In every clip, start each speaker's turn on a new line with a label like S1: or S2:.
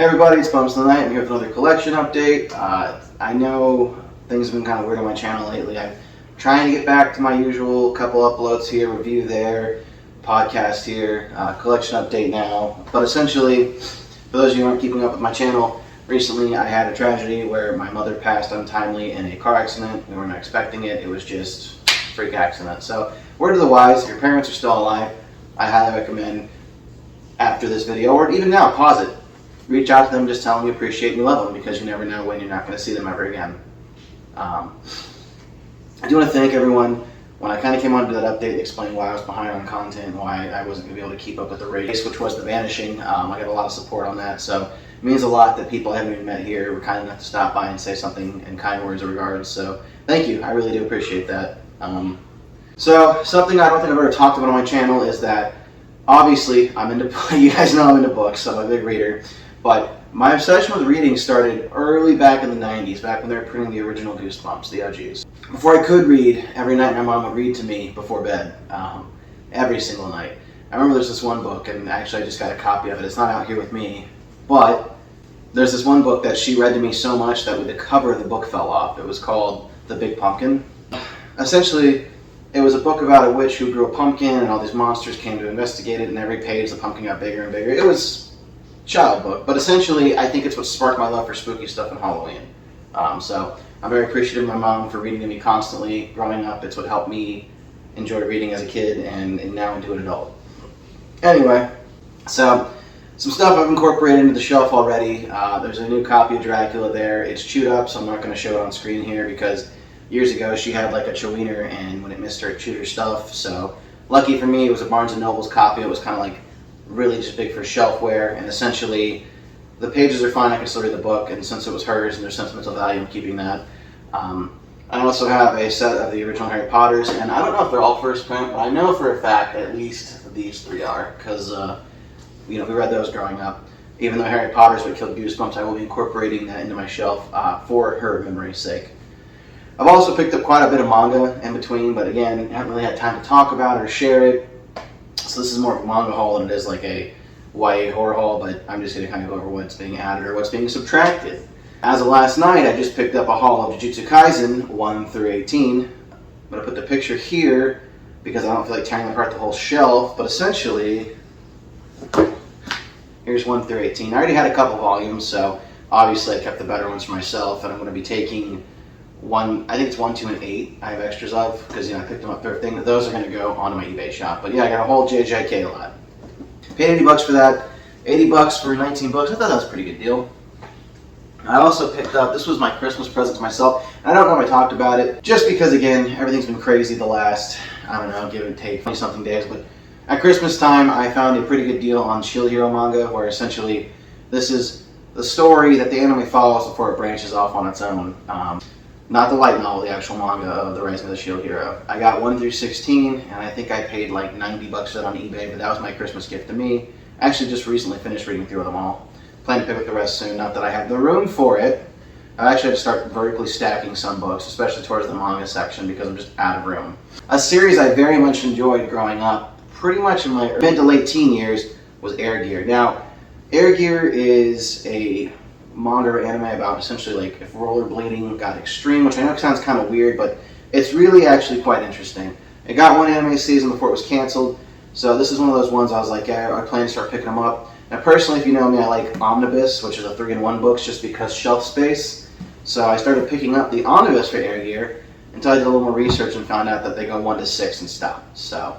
S1: Hey everybody, it's Bums of the Night. I'm here with another collection update. I know things have been kind of weird on my channel lately. I'm trying to get back to my usual couple uploads here, review there, podcast here, collection update now. But essentially, for those of you who aren't keeping up with my channel, recently I had a tragedy where my mother passed untimely in a car accident. We weren't expecting it. It was just a freak accident. So, word to the wise, if your parents are still alive, I highly recommend after this video, or even now, pause it. Reach out to them, just tell them you appreciate and you love them, because you never know when you're not going to see them ever again. I do want to thank everyone. When I kind of came on to that update and explained why I was behind on content, why I wasn't going to be able to keep up with the race, which was The Vanishing, I got a lot of support on that. So it means a lot that people I haven't even met here were kind enough to stop by and say something in kind words of regards. So thank you. I really do appreciate that. So something I don't think I've ever talked about on my channel is that obviously I'm into, you guys know I'm into books, so I'm a big reader. But my obsession with reading started early back in the 90s, back when they were printing the original Goosebumps, the OGs. Before I could read, every night my mom would read to me before bed, every single night. I remember there's this one book, and actually I just got a copy of it. It's not out here with me, but there's this one book that she read to me so much that the cover of the book fell off. It was called The Big Pumpkin. Essentially, it was a book about a witch who grew a pumpkin, and all these monsters came to investigate it, and every page the pumpkin got bigger and bigger. It was child book, but essentially I think it's what sparked my love for spooky stuff and Halloween. So I'm very appreciative of my mom for reading to me constantly growing up. It's what helped me enjoy reading as a kid and now into an adult. Anyway, so some stuff I've incorporated into the shelf already. There's a new copy of Dracula there. It's chewed up, so I'm not going to show it on screen here because years ago she had like a chewiner, and when it missed her, it chewed her stuff. So lucky for me, it was a Barnes & Noble's copy. It was kind of like really just big for shelfware, and essentially the pages are fine. I can still read the book, and since it was hers and there's sentimental value in keeping that. I also have a set of the original Harry Potters, and I don't know if they're all first print, but I know for a fact at least these three are, because we read those growing up. Even though Harry Potter's what killed Goosebumps, I will be incorporating that into my shelf for her memory's sake. I've also picked up quite a bit of manga in between, but again, haven't really had time to talk about it or share it. So this is more of a manga haul than it is like a YA horror haul, but I'm just going to kind of go over what's being added or what's being subtracted. As of last night, I just picked up a haul of Jujutsu Kaisen 1 through 18. I'm going to put the picture here because I don't feel like tearing apart the whole shelf, but essentially, here's 1 through 18. I already had a couple volumes, so obviously I kept the better ones for myself, and I'm going to be taking I think it's 1, 2, and 8 I have extras of, because I picked them up thrifting. Those are going to go onto my eBay shop. But yeah, I got a whole JJK lot. Paid $80 for that. $80 for 19 books. I thought that was a pretty good deal. I also picked up, this was my Christmas present to myself. And I don't know if I talked about it, just because again, everything's been crazy the last, I don't know, give or take 20-something days. But at Christmas time, I found a pretty good deal on Shield Hero manga, where essentially this is the story that the anime follows before it branches off on its own. Not the light novel, the actual manga of The Rising of the Shield Hero. I got 1 through 16, and I think I paid like $90 for that on eBay, but that was my Christmas gift to me. I actually just recently finished reading through them all. Plan to pick up the rest soon, not that I have the room for it. I actually had to start vertically stacking some books, especially towards the manga section, because I'm just out of room. A series I very much enjoyed growing up, pretty much in my mid to late teen years, was Air Gear. Now, Air Gear is a manga or anime about essentially like if rollerblading got extreme, which I know sounds kind of weird, but it's really actually quite interesting. It got one anime season before it was canceled, so this is one of those ones I was like, yeah, I plan to start picking them up. Now personally, if you know me, I like Omnibus, which is a 3-in-1 books, just because shelf space. So I started picking up the Omnibus for Air Gear until I did a little more research and found out that they go 1 to 6 and stop. So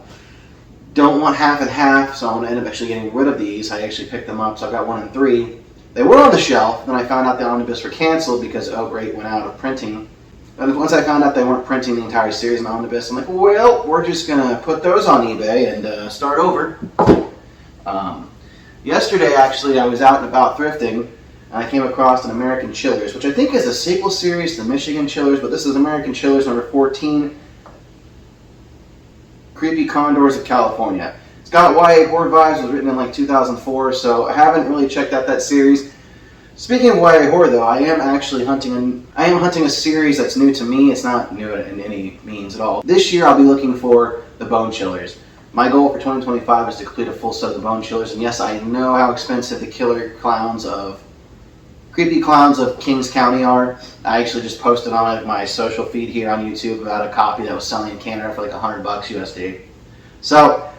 S1: don't want half and half, so I'm going to end up actually getting rid of these. I actually picked them up, so I got 1 and 3. They were on the shelf, then I found out the Omnibus were canceled because Oh Great went out of printing. And once I found out they weren't printing the entire series in Omnibus, I'm like, well, we're just going to put those on eBay and start over. Yesterday, actually, I was out and about thrifting, and I came across an American Chillers, which I think is a sequel series to Michigan Chillers, but this is American Chillers number 14, Creepy Condors of California. It's got YA horror vibes. It was written in like 2004, so I haven't really checked out that series. Speaking of YA horror, though, I am hunting a series that's new to me. It's not new in any means at all. This year, I'll be looking for the Bone Chillers. My goal for 2025 is to complete a full set of the Bone Chillers, and yes, I know how expensive the Killer Clowns of creepy clowns of Kings County are. I actually just posted on my social feed here on YouTube about a copy that was selling in Canada for like $100 USD. So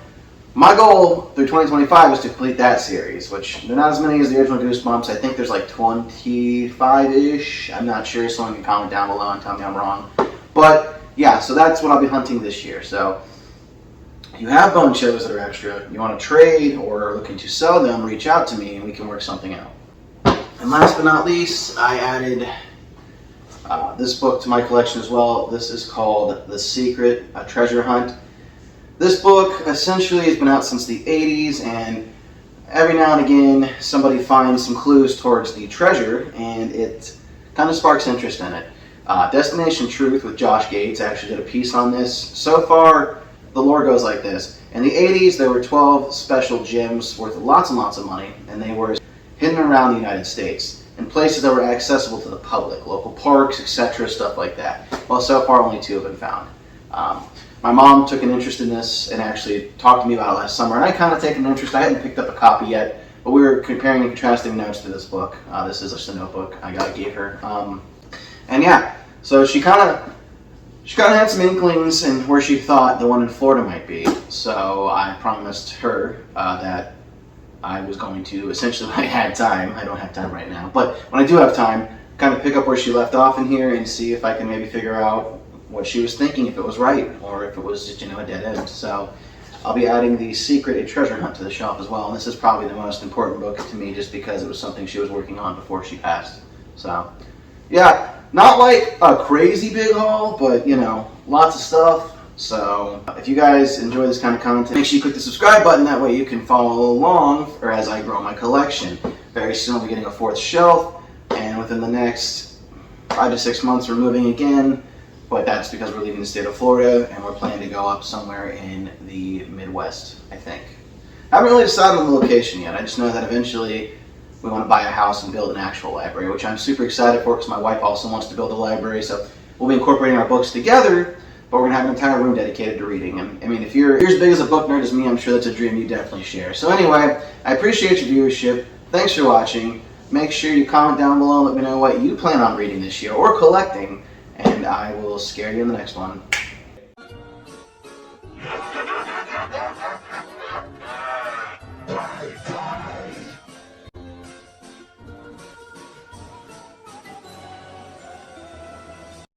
S1: my goal through 2025 is to complete that series, which they're not as many as the original Goosebumps. I think there's like 25-ish. I'm not sure. Someone can comment down below and tell me I'm wrong. But yeah, so that's what I'll be hunting this year. So if you have bone chillers that are extra, you want to trade or are looking to sell them, reach out to me and we can work something out. And last but not least, I added this book to my collection as well. This is called The Secret, a Treasure Hunt. This book essentially has been out since the 80s, and every now and again somebody finds some clues towards the treasure and it kind of sparks interest in it. Destination Truth with Josh Gates actually did a piece on this. So far, the lore goes like this. In the 80s, there were 12 special gems worth lots and lots of money, and they were hidden around the United States in places that were accessible to the public, local parks, etc., stuff like that. Well, so far only 2 have been found. My mom took an interest in this and actually talked to me about it last summer, and I kind of taken an interest. I hadn't picked up a copy yet, but we were comparing and contrasting notes to this book. This is just a notebook I gave her. And yeah, so she kind of had some inklings in where she thought the one in Florida might be. So I promised her that I was going to, essentially when I had time, I don't have time right now, but when I do have time, kind of pick up where she left off in here and see if I can maybe figure out what she was thinking, if it was right, or if it was just, a dead end. So I'll be adding The Secret, a Treasure Hunt to the shelf as well, and this is probably the most important book to me just because it was something she was working on before she passed. So, yeah, not like a crazy big haul, but, lots of stuff. So if you guys enjoy this kind of content, make sure you click the subscribe button. That way you can follow along or as I grow my collection. Very soon we'll be getting a 4th shelf, and within the next 5 to 6 months we're moving again. But that's because we're leaving the state of Florida and we're planning to go up somewhere in the Midwest, I think. I haven't really decided on the location yet. I just know that eventually we want to buy a house and build an actual library, which I'm super excited for because my wife also wants to build a library. So we'll be incorporating our books together, but we're going to have an entire room dedicated to reading. And I mean, if you're as big as a book nerd as me, I'm sure that's a dream you definitely share. So anyway, I appreciate your viewership. Thanks for watching. Make sure you comment down below and let me know what you plan on reading this year or collecting, and I will scare you in the next one.